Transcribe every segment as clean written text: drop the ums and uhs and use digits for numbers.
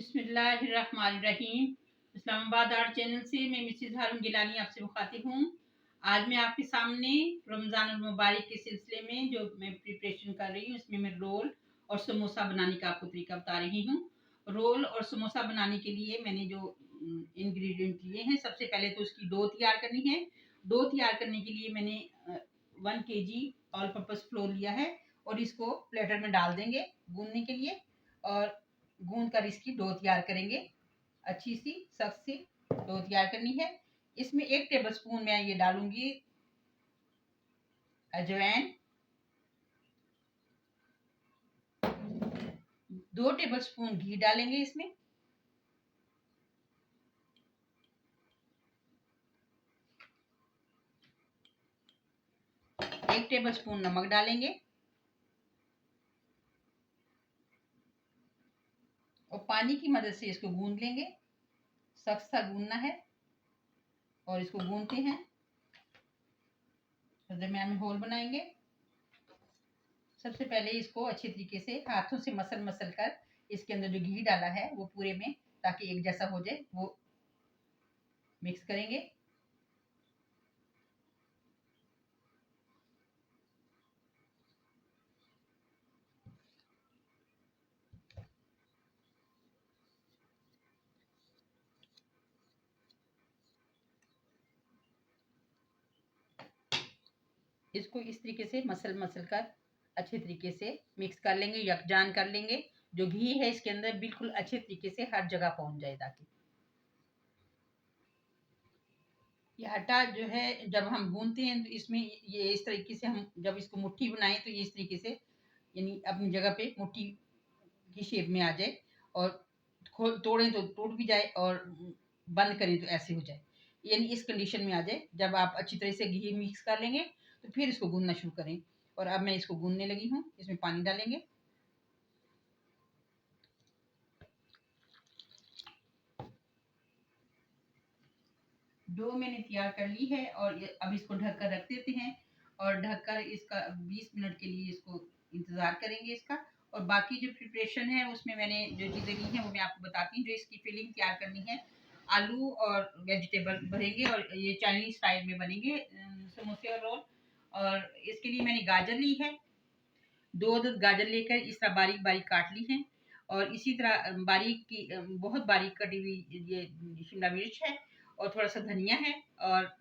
बिस्मिल्लाहिर्रहमानिर्रहीम। Islamabad art channel से मैं मिसेस हारून गिलानी आपसे मुखातिब हूँ। आज मैं आपके सामने रमज़ान मुबारक के सिलसिले में जो मैं प्रिपरेशन कर रही हूँ, इसमें मैं रोल और समोसा बनाने का आपको तरीका बता रही हूँ। रोल और समोसा बनाने के लिए मैंने जो इंग्रेडिएंट लिए हैं, सबसे पहले तो उसकी डो तैयार करनी है। डो तैयार करने के लिए मैंने 1 kg ऑल पर्पस फ्लोर लिया है और इसको प्लेटर में डाल देंगे गूंदने के लिए, और गूंद कर इसकी डो तैयार करेंगे। अच्छी सी सख्त सी डो तैयार करनी है। इसमें 1 टेबल स्पून मैं ये डालूंगी अजवाइन, 2 टेबल स्पून घी डालेंगे इसमें, 1 टेबल स्पून नमक डालेंगे और पानी की मदद से इसको गूंद लेंगे। सख्त सा गूंदना है और इसको गूंदते हैं। दरमियान में होल बनाएंगे। सबसे पहले इसको अच्छे तरीके से हाथों से मसल मसल कर इसके अंदर जो घी डाला है वो पूरे में, ताकि एक जैसा हो जाए, वो मिक्स करेंगे। इसको इस तरीके से मसल मसल कर अच्छे तरीके से मिक्स कर लेंगे, यकजान कर लेंगे। जो घी है इसके अंदर बिल्कुल अच्छे तरीके से हर जगह पहुंच जाए, ताकि ये आटा जो है जब हम गूंथते हैं तो इसमें ये इस तरीके से हम जब इसको मुट्ठी बनाएं तो ये इस तरीके से यानी अपनी जगह पे मुट्ठी की शेप में आ जाए, और तोड़ें तो टूट भी जाए और बंद करें तो ऐसे हो जाए, यानी इस कंडीशन में आ जाए। जब आप अच्छी तरह से घी मिक्स कर लेंगे तो फिर इसको गूंदना शुरू करें। और अब मैं इसको गूंदने लगी हूँ। इसमें पानी डालेंगे। डो मैंने तैयार कर ली है और अब इसको ढककर रख देते हैं, और ढककर इसका 20 मिनट के लिए इसको इंतज़ार करेंगे इसका। और बाकी जो प्रिपरेशन है उसमें मैंने जो चीज़ें ली हैं वो मैं आपको बताती हूँ। जो इसकी फिलिंग तैयार करनी है, आलू और वेजिटेबल भरेंगे और ये चाइनीज स्टाइल में बनेंगे समोसे और रोल। और इसके लिए मैंने गाजर ली है, 2 अदद गाजर लेकर इस तरह बारीक बारीक काट ली है। और इसी तरह बारीक की बहुत बारीक कटी हुई ये शिमला मिर्च है, और थोड़ा सा धनिया है, और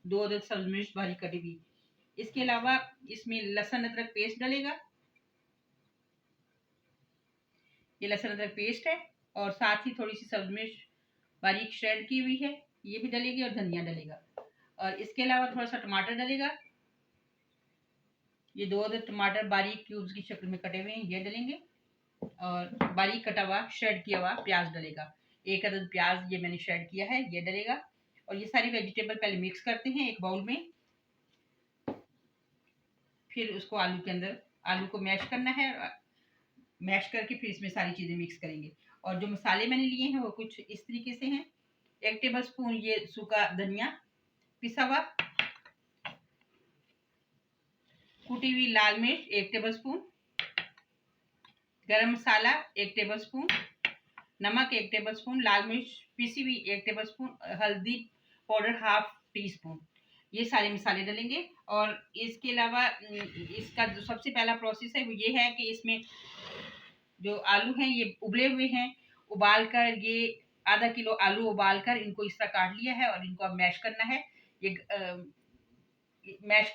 2 अदद सब्ज मिर्च बारीक कटी हुई। इसके अलावा इसमें लहसुन अदरक पेस्ट डलेगा। ये लहसुन अदरक पेस्ट है, और साथ ही थोड़ी सी सब्ज मिर्च बारीक श्रेड की हुई है, ये भी डलेगी, और धनिया डलेगा। और इसके अलावा थोड़ा सा टमाटर डलेगा। ये 2 अदद टमाटर बारीक क्यूब्स की शक्ल में कटे हुए हैं, ये डलेंगे। और बारीक कटा हुआ श्रेड किया हुआ प्याज डलेगा। 1 अदद प्याज ये मैंने श्रेड किया है, ये डलेगा। और ये सारी वेजिटेबल पहले मिक्स करते हैं एक बाउल में। फिर उसको आलू के अंदर, आलू को मैश करना है, मैश करके फिर इसमें सारी चीज़ें मिक्स करेंगे। और जो मसाले मैंने लिए हैं वो कुछ इस तरीके से हैं। 1 टेबल स्पून ये सूखा धनिया पिसा हुआ, कुटी हुई लाल मिर्च 1 टेबल स्पून, गरम मसाला 1 टेबल स्पून, नमक 1 टेबल स्पून, लाल मिर्च पिसी हुई 1 टेबल स्पून, हल्दी पाउडर 1/2 टी-स्पून। ये सारे मसाले डालेंगे। और इसके अलावा इसका जो सबसे पहला प्रोसेस है वो ये है कि इसमें जो आलू हैं ये उबले हुए हैं, उबाल कर ये आधा किलो आलू उबाल कर इनको इस तरह काट लिया है, और इनको अब मैश करना है। ये मैश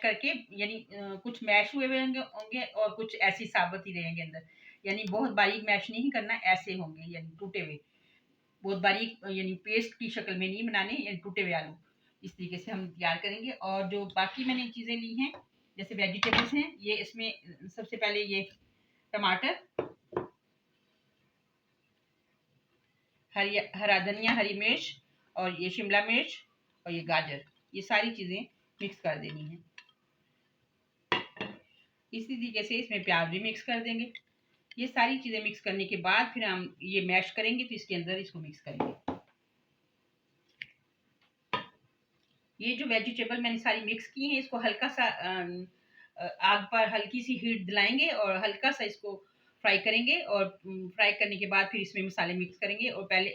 करके यानी कुछ मैश हुए हुए होंगे और कुछ ऐसी साबुत ही रहेंगे अंदर, यानी बहुत बारीक मैश नहीं करना, ऐसे होंगे यानी टूटे हुए, बहुत बारीक यानी पेस्ट की शक्ल में नहीं बनाने, यानी टूटे हुए आलू इस तरीके से हम तैयार करेंगे। और जो बाकी मैंने चीज़ें ली हैं जैसे वेजिटेबल्स हैं, ये इसमें सबसे पहले ये टमाटर, हरा धनिया, हरी मिर्च, और ये शिमला मिर्च, और ये गाजर, ये सारी चीज़ें मिक्स कर देनी है। इसी तरीके से इसमें प्याज भी मिक्स कर देंगे। ये सारी चीज़ें मिक्स करने के बाद फिर हम ये मैश करेंगे, तो इसके अंदर इसको मिक्स करेंगे। ये जो वेजिटेबल मैंने सारी मिक्स की हैं, इसको हल्का सा आग पर हल्की सी हीट दिलाएंगे और हल्का सा इसको फ्राई करेंगे और फ्राई करने के बाद फिर इसमें मसाले मिक्स करेंगे और पहले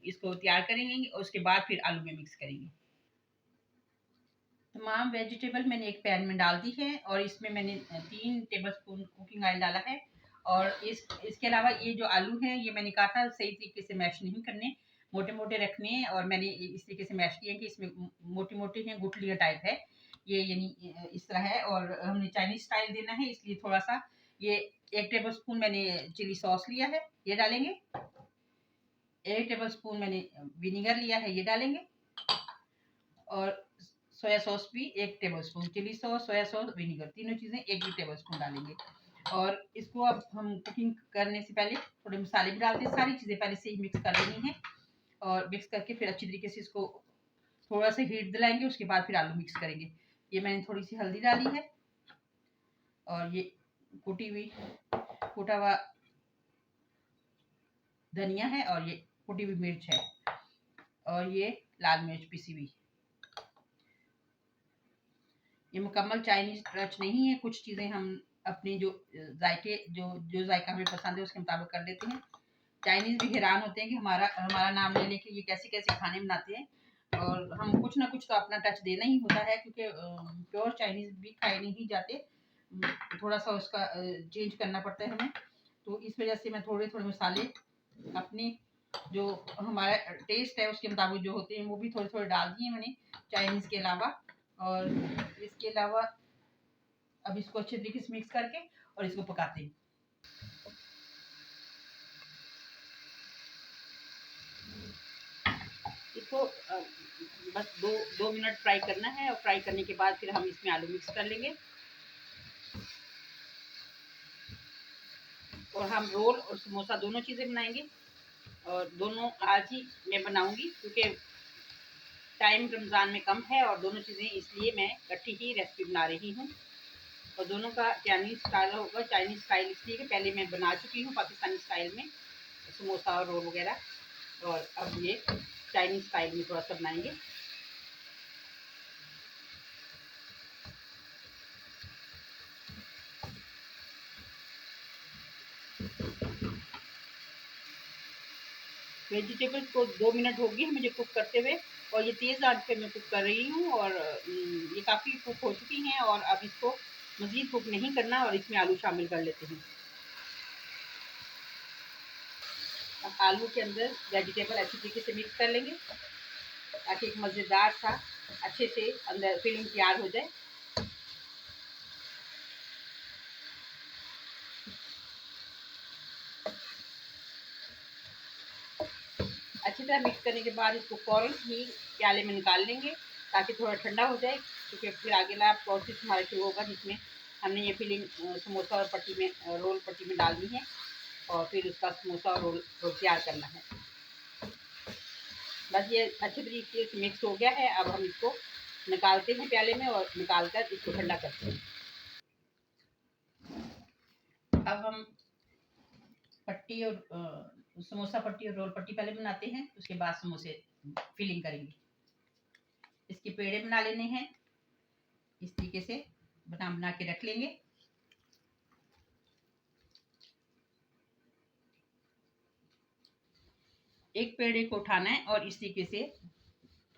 इसको तैयार करेंगे और उसके बाद फिर आलू में मिक्स करेंगे। तमाम वेजिटेबल मैंने एक पैन में डाल दी है और इसमें मैंने 3 टेबलस्पून कुकिंग ऑयल डाला है। और इसके अलावा ये जो आलू हैं ये मैंने कहा था सही तरीके से मैश नहीं करने, मोटे मोटे रखने हैं। और मैंने इस तरीके से मैश किए हैं कि इसमें मोटे मोटे हैं, गुठलियाँ टाइप है ये, यानी इस तरह है। और हमने चाइनीज स्टाइल देना है इसलिए थोड़ा सा ये 1 टेबल स्पून मैंने चिली सॉस लिया है, ये डालेंगे। 1 टेबल स्पून मैंने विनीगर लिया है, ये डालेंगे। और सोया सॉस भी 1 tablespoon, chilli sauce, soya sauce, vinegar, तीनों चीज़ें 1 टेबल स्पून डालेंगे। और इसको अब हम कुकिंग करने से पहले थोड़े मसाले भी डालते हैं, सारी चीज़ें पहले से ही मिक्स कर लेनी है। और मिक्स करके फिर अच्छी तरीके से इसको थोड़ा सा हीट दिलाएंगे, उसके बाद फिर आलू मिक्स करेंगे। ये मैंने थोड़ी सी हल्दी डाली है और ये कुटा हुआ धनिया है और ये कुटी हुई मिर्च है और ये लाल मिर्च पिसी हुई। ये मुकम्मल चाइनीज टच नहीं है, कुछ चीज़ें हम अपनी जो जायके जो जायका हमें पसंद है उसके मुताबिक कर लेते हैं। चाइनीज भी हैरान होते हैं कि हमारा हमारा नाम ले लेके ये कैसे कैसे खाने बनाते हैं। और हम कुछ ना कुछ तो अपना टच देना ही होता है, क्योंकि प्योर चाइनीज भी खाए नहीं जाते, थोड़ा सा उसका चेंज करना पड़ता है हमें। तो इस वजह से मैं थोड़े थोड़े मसाले अपने जो हमारा टेस्ट है उसके मुताबिक जो होते हैं वो भी थोड़े थोड़े डाल दिए मैंने चाइनीज के अलावा। और इसके अलावा अब इसको अच्छे तरीके से मिक्स करके और इसको पकाते हैं। इसको बस दो मिनट फ्राई करना है और फ्राई करने के बाद फिर हम इसमें आलू मिक्स कर लेंगे। और हम रोल और समोसा दोनों चीज़ें बनाएंगे और दोनों आज ही मैं बनाऊंगी, क्योंकि टाइम रमज़ान में कम है और दोनों चीज़ें इसलिए मैं इकट्ठी ही रेसिपी बना रही हूँ। और दोनों का चाइनीज़ स्टाइल होगा, चाइनीज़ स्टाइल इसलिए कि पहले मैं बना चुकी हूँ पाकिस्तानी स्टाइल में समोसा और रोल वगैरह, और अब ये चाइनीज़ स्टाइल में थोड़ा सा बनाएंगे। वेजिटेबल्स को 2 मिनट हो गए मुझे कुक करते हुए और ये तेज़ आंच पे मैं कुक कर रही हूँ और ये काफ़ी कुक हो चुकी हैं। और अब इसको मज़ीद कुक नहीं करना और इसमें आलू शामिल कर लेते हैं। अब आलू के अंदर वेजिटेबल अच्छी तरीके से मिक्स कर लेंगे ताकि एक मज़ेदार सा अच्छे से अंदर फिलिंग तैयार हो जाए। अच्छी तरह मिक्स करने के बाद इसको फ़ौरन ही प्याले में निकाल लेंगे ताकि थोड़ा ठंडा हो जाए, क्योंकि फिर अगला प्रोसेस हमारा शुरू होगा जिसमें हमने ये फिलिंग समोसा और पट्टी में रोल पट्टी में डालनी है और फिर उसका समोसा और रोल तैयार करना है। बस ये अच्छे तरीके से मिक्स हो गया है। अब हम इसको निकालते हैं प्याले में और निकाल कर इसको ठंडा करते हैं। अब हम पट्टी और समोसा पट्टी और रोल पट्टी पहले बनाते हैं, उसके बाद समोसे फिलिंग करेंगे। इसके पेड़े बना लेने हैं, इस तरीके से बना बना के रख लेंगे। एक पेड़े को उठाना है और इस तरीके से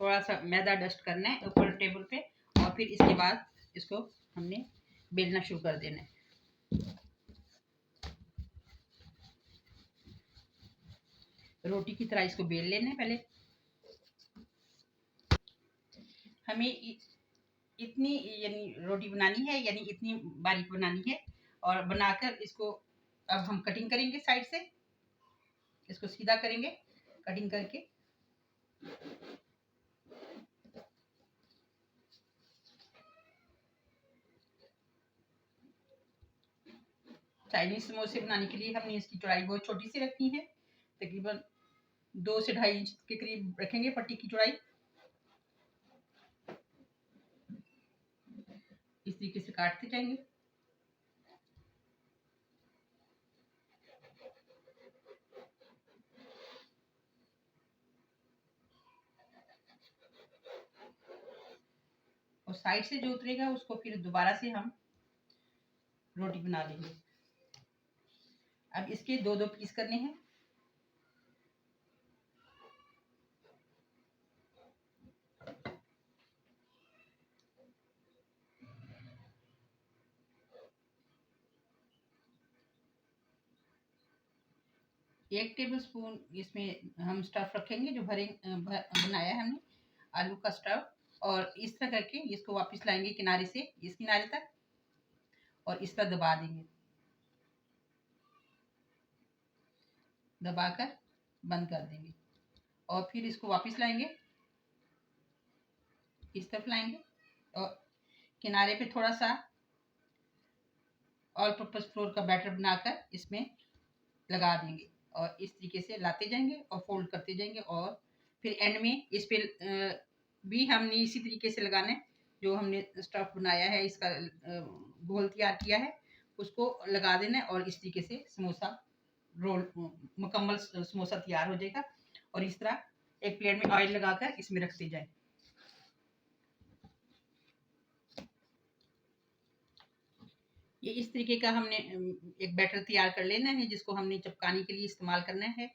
थोड़ा सा मैदा डस्ट करना है ऊपर टेबल पे और फिर इसके बाद इसको हमने बेलना शुरू कर देना है। रोटी की तरह इसको बेल लेना है। पहले हमें इतनी यानी रोटी बनानी है, यानी इतनी बारीक बनानी है और बनाकर इसको अब हम कटिंग करेंगे। साइड से इसको सीधा करेंगे कटिंग करके। चाइनीज समोसे बनाने के लिए हमने इसकी चौड़ाई बहुत छोटी सी रखी है, तकरीबन 2 से 2.5 इंच के करीब रखेंगे पट्टी की चौड़ाई। इस तरीके से काटते जाएंगे। और साइड से जो उतरेगा उसको फिर दोबारा से हम रोटी बना लेंगे। अब इसके दो दो पीस करने हैं। एक टेबल स्पून इसमें हम स्टफ रखेंगे जो बनाया है हमने आलू का स्टफ, और इस तरह करके इसको वापस लाएंगे किनारे से इस किनारे तक और इस तरह दबा देंगे, दबाकर बंद कर देंगे और फिर इसको वापस लाएंगे, इस तरफ लाएंगे और किनारे पे थोड़ा सा ऑल पर्पस फ्लोर का बैटर बनाकर इसमें लगा देंगे और इस तरीके से लाते जाएंगे और फोल्ड करते जाएंगे और फिर एंड में इस पे भी हमने इसी तरीके से लगाना है। जो हमने स्टफ बनाया है इसका घोल तैयार किया है उसको लगा देना है और इस तरीके से समोसा रोल मुकम्मल समोसा तैयार हो जाएगा। और इस तरह एक प्लेट में ऑयल लगाकर इसमें रखते जाए। ये इस तरीके का हमने एक बैटर तैयार कर लेना है जिसको हमने चिपकाने के लिए इस्तेमाल करना है।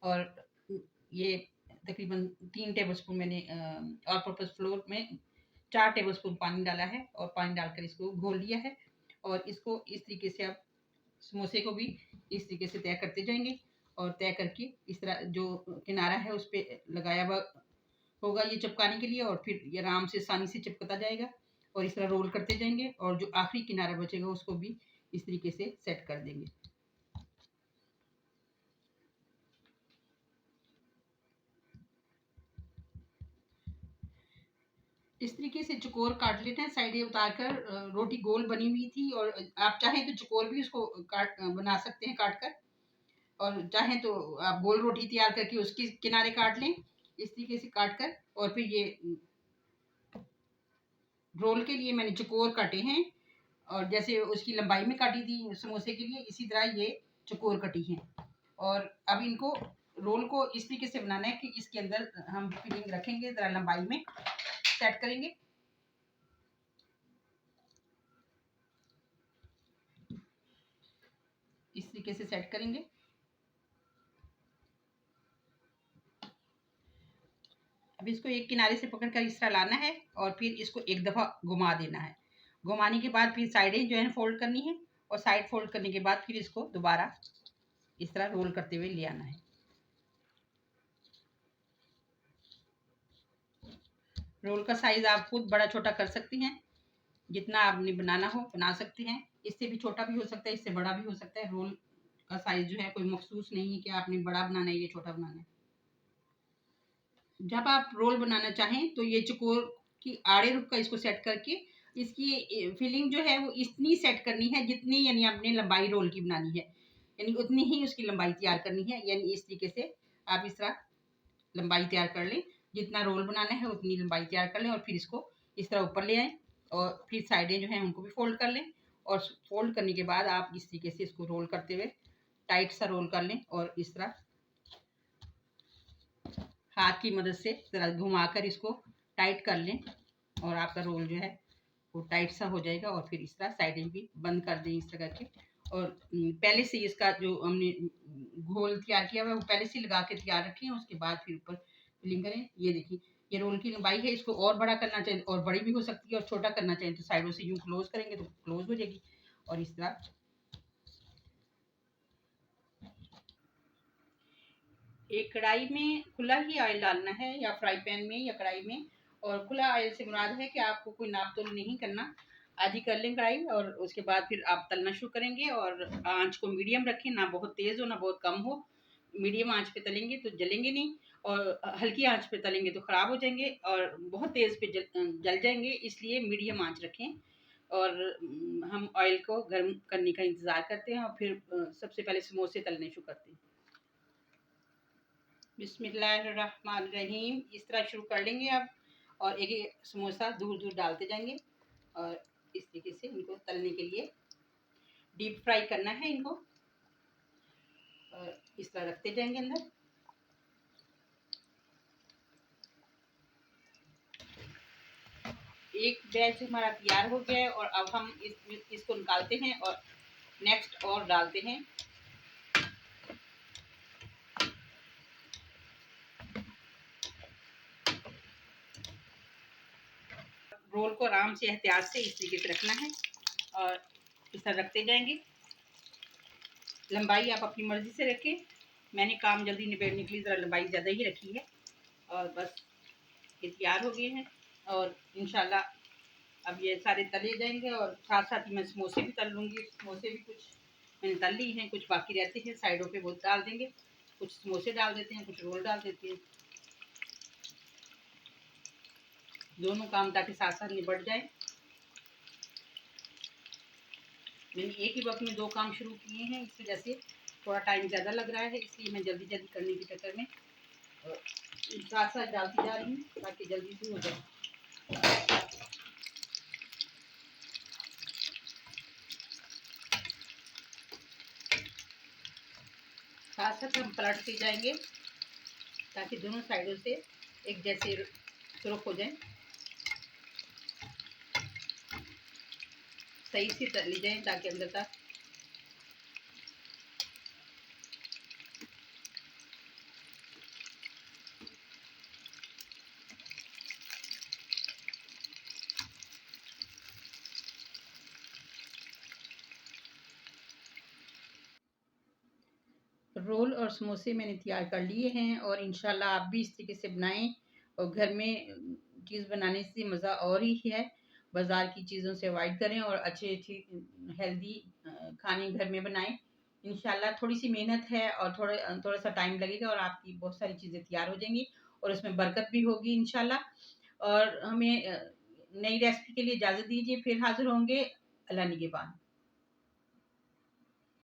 और ये तकरीबन 3 टेबलस्पून मैंने ऑल पर्पस फ्लोर में 4 टेबलस्पून पानी डाला है और पानी डालकर इसको घोल लिया है। और इसको इस तरीके से अब समोसे को भी इस तरीके से तय करते जाएंगे और तय करके इस तरह जो किनारा है उस पर लगाया हुआ होगा ये चिपकाने के लिए, और फिर ये आराम से आसानी से चिपकता जाएगा और इस तरह रोल करते जाएंगे और जो आखिरी किनारा बचेगा उसको भी इस तरीके से सेट कर देंगे। इस तरीके से चकोर काट लेते हैं, साइडें उतारकर रोटी गोल बनी हुई थी और आप चाहें तो चकोर भी उसको काट बना सकते हैं काट कर, और चाहें तो आप गोल रोटी तैयार करके उसके किनारे काट लें इस तरीके से काट कर। और फिर ये रोल के लिए मैंने चकोर काटे हैं और जैसे उसकी लंबाई में काटी थी समोसे के लिए इसी तरह ये चकोर कटी हैं। और अब इनको रोल को इस तरीके से बनाना है कि इसके अंदर हम फिलिंग रखेंगे, जरा लंबाई में सेट करेंगे। इस तरीके से सेट करेंगे। अब इसको एक किनारे से पकड़कर इस तरह लाना है और फिर इसको एक दफ़ा घुमा देना है। घुमाने के बाद फिर साइडें जो है फोल्ड करनी है और साइड फोल्ड करने के बाद फिर इसको दोबारा इस तरह रोल करते हुए ले आना है। रोल का साइज आप खुद बड़ा छोटा कर सकती हैं, जितना आपने बनाना हो बना सकते हैं। इससे भी छोटा भी हो सकता है, इससे बड़ा भी हो सकता है। रोल का साइज जो है कोई मखसूस नहीं है कि आपने बड़ा बनाना है या छोटा बनाना है। जब आप रोल बनाना चाहें तो ये चकोर की आड़े रुख का इसको सेट करके इसकी फिलिंग जो है वो इतनी सेट करनी है जितनी यानी आपने लंबाई रोल की बनानी है, यानी उतनी ही उसकी लंबाई तैयार करनी है। यानी इस तरीके से आप इस तरह लंबाई तैयार कर लें, जितना रोल बनाना है उतनी लंबाई तैयार कर लें और फिर इसको इस तरह ऊपर ले आएँ और फिर साइडें जो हैं उनको भी फोल्ड कर लें। और फोल्ड करने के बाद आप इस तरीके से इसको रोल करते हुए टाइट सा रोल कर लें और इस तरह हाथ की मदद से ज़रा घुमाकर इसको टाइट कर लें और आपका रोल जो है वो टाइट सा हो जाएगा। और फिर इस तरह साइडें भी बंद कर दें इस तरह करके। और पहले से इसका जो हमने घोल तैयार किया हुआ है वो पहले से लगा के तैयार रखें, उसके बाद फिर ऊपर फिलिंग करें। ये देखिए ये रोल की लंबाई है, इसको और बड़ा करना चाहिए और बड़ी भी हो सकती है और छोटा करना चाहिए तो साइडों से यूँ क्लोज करेंगे तो क्लोज हो जाएगी। और इस तरह एक कढ़ाई में खुला ही ऑयल डालना है या फ्राई पैन में या कढ़ाई में। और खुला ऑयल से मुराद है कि आपको कोई नाप तोल नहीं करना, आधी कर लें कढ़ाई और उसके बाद फिर आप तलना शुरू करेंगे। और आंच को मीडियम रखें, ना बहुत तेज़ हो ना बहुत कम हो। मीडियम आंच पे तलेंगे तो जलेंगे नहीं और हल्की आंच पे तलेंगे तो ख़राब हो जाएंगे और बहुत तेज़ पे जल जाएंगे, इसलिए मीडियम आंच रखें। और हम ऑयल को गर्म करने का इंतज़ार करते हैं और फिर सबसे पहले समोसे तलने शुरू करते हैं। बिस्मिल्लाहिर्रहमानिर्रहीम। इस तरह शुरू कर लेंगे अब और एक एक समोसा दूर दूर डालते जाएंगे और इस तरीके से इनको तलने के लिए डीप फ्राई करना है इनको और इस तरह रखते जाएंगे अंदर। एक बैच हमारा तैयार हो गया है और अब हम इसको निकालते हैं और नेक्स्ट और डालते हैं। को आराम से एहतियात से इस तरीके से रखना है और इस तरह रखते जाएंगे। लंबाई आप अपनी मर्ज़ी से रखें, मैंने काम जल्दी निबेड़ने के लिए ज़रा लंबाई ज़्यादा ही रखी है। और बस ये तैयार हो गए हैं और इंशाल्लाह अब ये सारे तले जाएंगे और साथ साथ ही मैं समोसे भी तल लूँगी। समोसे भी कुछ मैंने तल ली हैं, कुछ बाकी रहते हैं, साइडों पे वो डाल देंगे। कुछ समोसे डाल देते हैं, कुछ रोल डाल देते हैं, दोनों काम ताकि साथ साथ निपट जाए। मैंने एक ही वक्त में 2 काम शुरू किए हैं, इस वजह से थोड़ा टाइम ज़्यादा लग रहा है, इसलिए मैं जल्दी जल्दी करने के चक्कर में साथ साथ डालती जा रही हूँ ताकि जल्दी से हो जाए। साथ साथ हम पलटते जाएंगे ताकि दोनों साइडों से एक जैसे सुरख हो जाए, सही से तल ली जाए ताकि अंदर तक। रोल और समोसे मैंने तैयार कर लिए हैं और इंशाल्लाह आप भी इस तरीके से बनाएं और घर में चीज़ बनाने से मज़ा और ही है। बाज़ार की चीज़ों से अवॉइड करें और अच्छी हेल्दी खाने घर में बनाएं। इंशाल्लाह थोड़ी सी मेहनत है और थोड़ा सा टाइम लगेगा और आपकी बहुत सारी चीज़ें तैयार हो जाएंगी और उसमें बरकत भी होगी इंशाल्लाह। और हमें नई रेसिपी के लिए इजाज़त दीजिए, फिर हाजिर होंगे। अल्लाह निगहबान।